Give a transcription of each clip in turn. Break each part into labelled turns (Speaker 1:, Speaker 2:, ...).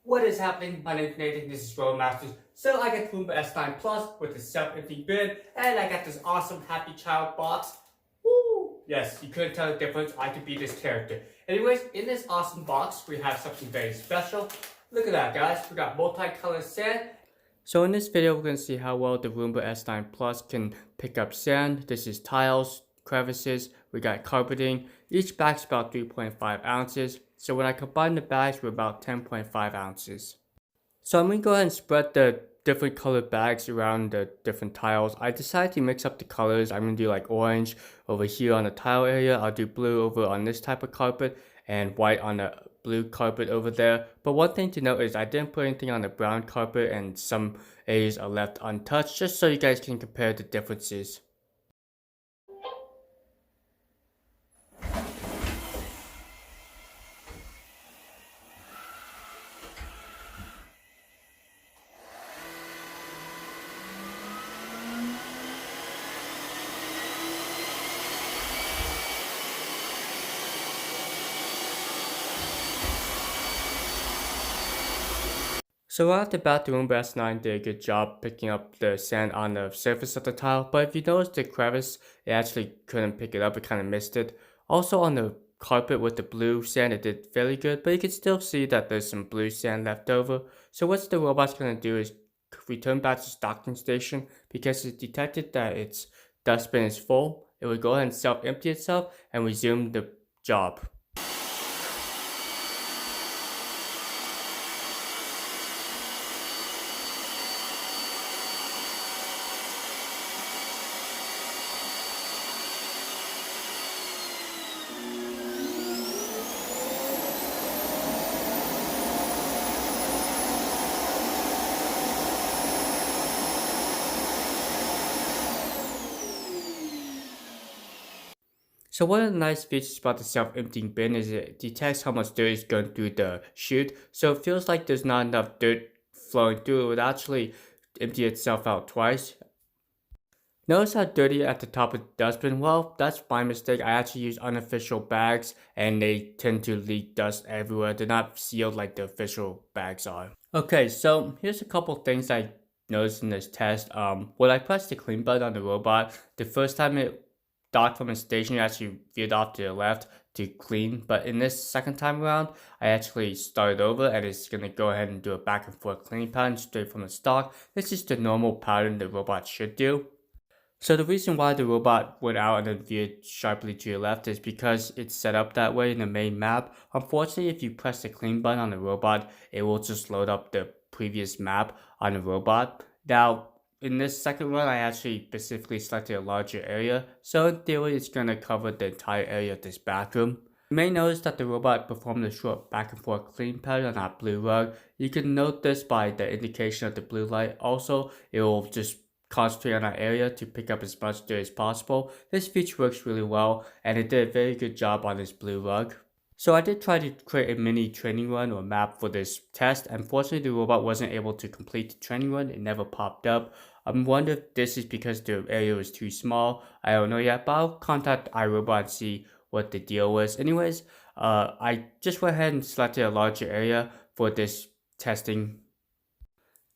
Speaker 1: What is happening? My name is Nathan, this is Roadmasters. So I got Roomba S9 Plus with the self-emptying bin, and I got this awesome Happy Child box. Woo! Yes, you couldn't tell the difference, I could be this character. Anyways, in this awesome box, we have something very special. Look at that, guys, we got multicolored sand. So in this video, we're going to see how well the Roomba S9 Plus can pick up sand. This is tiles, crevices, we got carpeting. Each bag's about 3.5 ounces. So when I combine the bags, we're about 10.5 ounces. So I'm going to go ahead and spread the different colored bags around the different tiles. I decided to mix up the colors. I'm going to do like orange over here on the tile area. I'll do blue over on this type of carpet and white on the blue carpet over there. But one thing to note is I didn't put anything on the brown carpet and some areas are left untouched, just so you guys can compare the differences. So right off the bat, the Roomba S9 did a good job picking up the sand on the surface of the tile, but if you notice the crevice, it actually couldn't pick it up, it kind of missed it. Also on the carpet with the blue sand, it did fairly good, but you can still see that there's some blue sand left over. So what the robot's going to do is return back to the stocking station because it detected that its dustbin is full. It would go ahead and self-empty itself and resume the job. So one of the nice features about the self-emptying bin is it detects how much dirt is going through the chute. So it feels like there's not enough dirt flowing through. It would actually empty itself out twice. Notice how dirty at the top of the dustbin? Well, that's my mistake. I actually use unofficial bags and they tend to leak dust everywhere. They're not sealed like the official bags are. Okay, so here's a couple things I noticed in this test. When I pressed the clean button on the robot, the first time it docked from the station, it actually veered off to the left to clean. But in this second time around, I actually started over and it's going to go ahead and do a back and forth cleaning pattern straight from the stock. This is the normal pattern the robot should do. So the reason why the robot went out and then veered sharply to your left is because it's set up that way in the main map. Unfortunately, if you press the clean button on the robot, it will just load up the previous map on the robot. Now, in this second run, I actually specifically selected a larger area, so in theory it's going to cover the entire area of this bathroom. You may notice that the robot performed a short back and forth clean pattern on that blue rug. You can note this by the indication of the blue light. Also, it will just concentrate on that area to pick up as much dirt as possible. This feature works really well and it did a very good job on this blue rug. So I did try to create a mini training run or map for this test. Unfortunately, the robot wasn't able to complete the training run. It never popped up. I'm wondering if this is because the area was too small. I don't know yet, but I'll contact iRobot and see what the deal was. Anyways, I just went ahead and selected a larger area for this testing.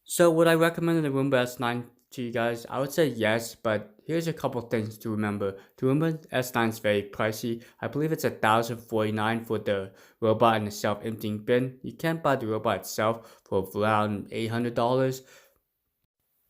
Speaker 1: So would I recommend the Roomba S9 to you guys? I would say yes, but here's a couple things to remember. The Roomba S9 is very pricey. I believe it's $1,049 for the robot and the self-emptying bin. You can't buy the robot itself for around $800.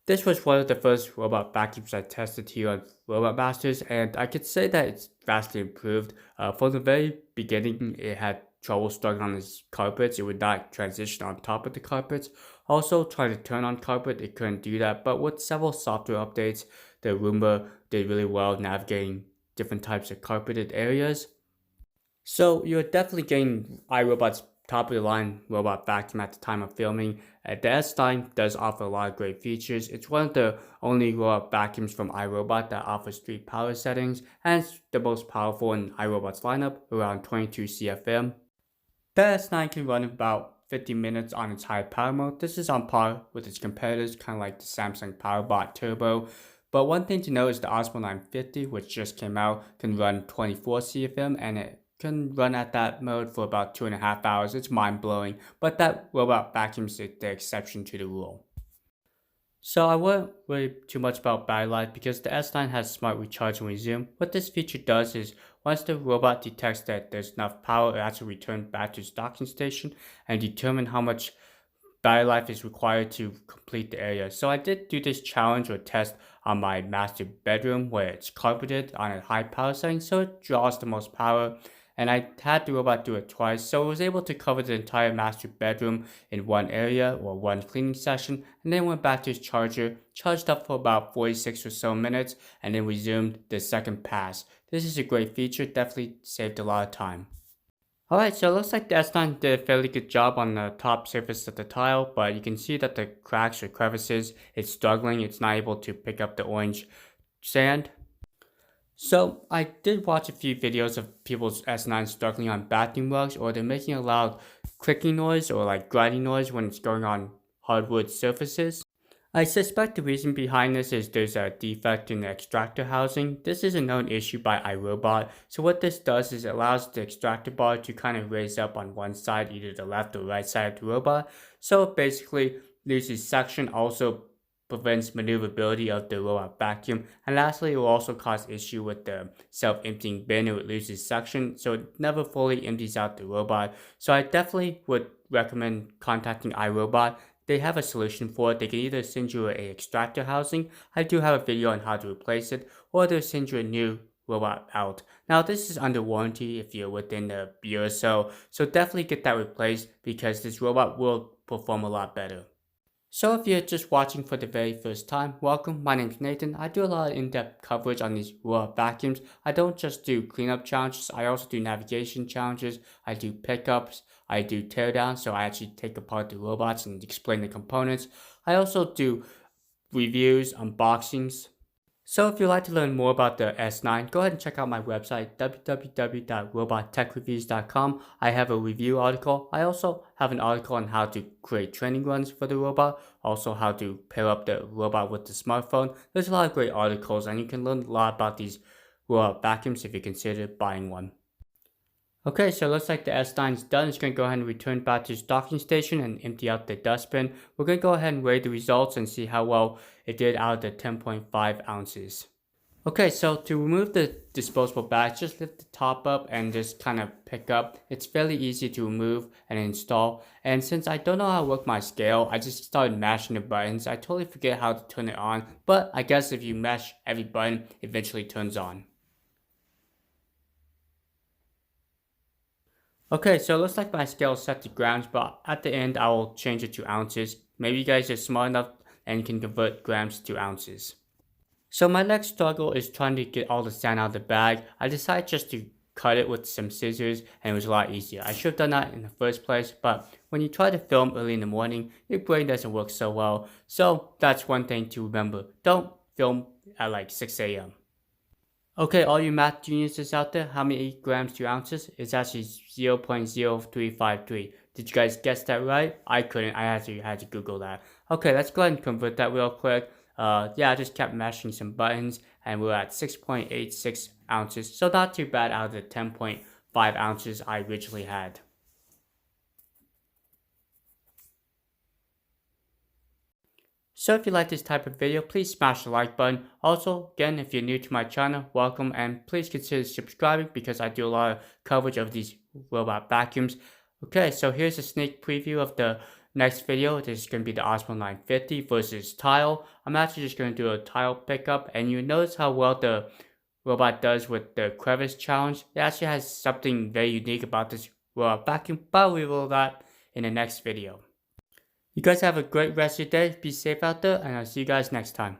Speaker 1: This was one of the first robot vacuums I tested here on Robot Masters, and I could say that it's vastly improved. From the very beginning, it had trouble starting on its carpets. It would not transition on top of the carpets. Also, trying to turn on carpet, it couldn't do that. But with several software updates, the Roomba did really well navigating different types of carpeted areas. So you're definitely getting iRobot's top of the line robot vacuum at the time of filming. The S9 does offer a lot of great features. It's one of the only robot vacuums from iRobot that offers 3 power settings, and it's the most powerful in iRobot's lineup, around 22 CFM. The S9 can run about 50 minutes on its high power mode. This is on par with its competitors, kind of like the Samsung PowerBot Turbo. But one thing to note is the Osmo 950, which just came out, can run 24 CFM and it can run at that mode for about 2.5 hours. It's mind-blowing, but that robot vacuums is the exception to the rule. So I won't worry too much about battery life because the S9 has smart recharge and resume. What this feature does is once the robot detects that there's enough power, it actually returns back to its docking station and determine how much battery life is required to complete the area. So I did do this challenge or test on my master bedroom where it's carpeted on a high power setting so it draws the most power, and I had the robot do it twice, so it was able to cover the entire master bedroom in one area or one cleaning session, and then went back to its charger, charged up for about 46 or so minutes, and then resumed the second pass. This is a great feature, definitely saved a lot of time. Alright, so it looks like the S9 did a fairly good job on the top surface of the tile, but you can see that the cracks or crevices, it's struggling, it's not able to pick up the orange sand. So I did watch a few videos of people's S9 struggling on bathroom rugs, or they're making a loud clicking noise or like grinding noise when it's going on hardwood surfaces. I suspect the reason behind this is there's a defect in the extractor housing. This is a known issue by iRobot. So what this does is it allows the extractor bar to kind of raise up on one side, either the left or right side of the robot. So it basically loses suction, also prevents maneuverability of the robot vacuum, and lastly it will also cause issue with the self-emptying bin or it loses suction, so it never fully empties out the robot. So I definitely would recommend contacting iRobot. They have a solution for it. They can either send you a extractor housing, I do have a video on how to replace it, or they'll send you a new robot out. Now this is under warranty if you're within a year or so definitely get that replaced because this robot will perform a lot better. So if you're just watching for the very first time, welcome, my name's Nathan. I do a lot of in-depth coverage on these robot vacuums. I don't just do cleanup challenges, I also do navigation challenges, I do pickups, I do teardowns, so I actually take apart the robots and explain the components. I also do reviews, unboxings. So if you'd like to learn more about the S9, go ahead and check out my website, www.robottechreviews.com. I have a review article. I also have an article on how to create training runs for the robot, also how to pair up the robot with the smartphone. There's a lot of great articles and you can learn a lot about these robot vacuums if you consider buying one. Okay, so it looks like the S9 is done. It's going to go ahead and return back to its docking station and empty out the dustbin. We're going to go ahead and weigh the results and see how well it did out of the 10.5 ounces. Okay, so to remove the disposable bags, just lift the top up and just kind of pick up. It's fairly easy to remove and install. And since I don't know how to work my scale, I just started mashing the buttons. I totally forget how to turn it on, but I guess if you mash every button, it eventually turns on. Okay, so it looks like my scale is set to grams, but at the end I will change it to ounces. Maybe you guys are smart enough and can convert grams to ounces. So my next struggle is trying to get all the sand out of the bag. I decided just to cut it with some scissors and it was a lot easier. I should have done that in the first place, but when you try to film early in the morning, your brain doesn't work so well. So that's one thing to remember. Don't film at like 6 a.m. Okay, all you math geniuses out there, how many grams to ounces? It's actually 0.0353. Did you guys guess that right? I couldn't. I had to Google that. Okay, let's go ahead and convert that real quick. Yeah, I just kept mashing some buttons and we're at 6.86 ounces. So not too bad out of the 10.5 ounces I originally had. So if you like this type of video, please smash the like button. Also, again, if you're new to my channel, welcome and please consider subscribing because I do a lot of coverage of these robot vacuums. Okay, so here's a sneak preview of the next video. This is going to be the Osmo 950 versus tile. I'm actually just going to do a tile pickup and you notice how well the robot does with the crevice challenge. It actually has something very unique about this robot vacuum, but I'll reveal that in the next video. You guys have a great rest of your day, be safe out there, and I'll see you guys next time.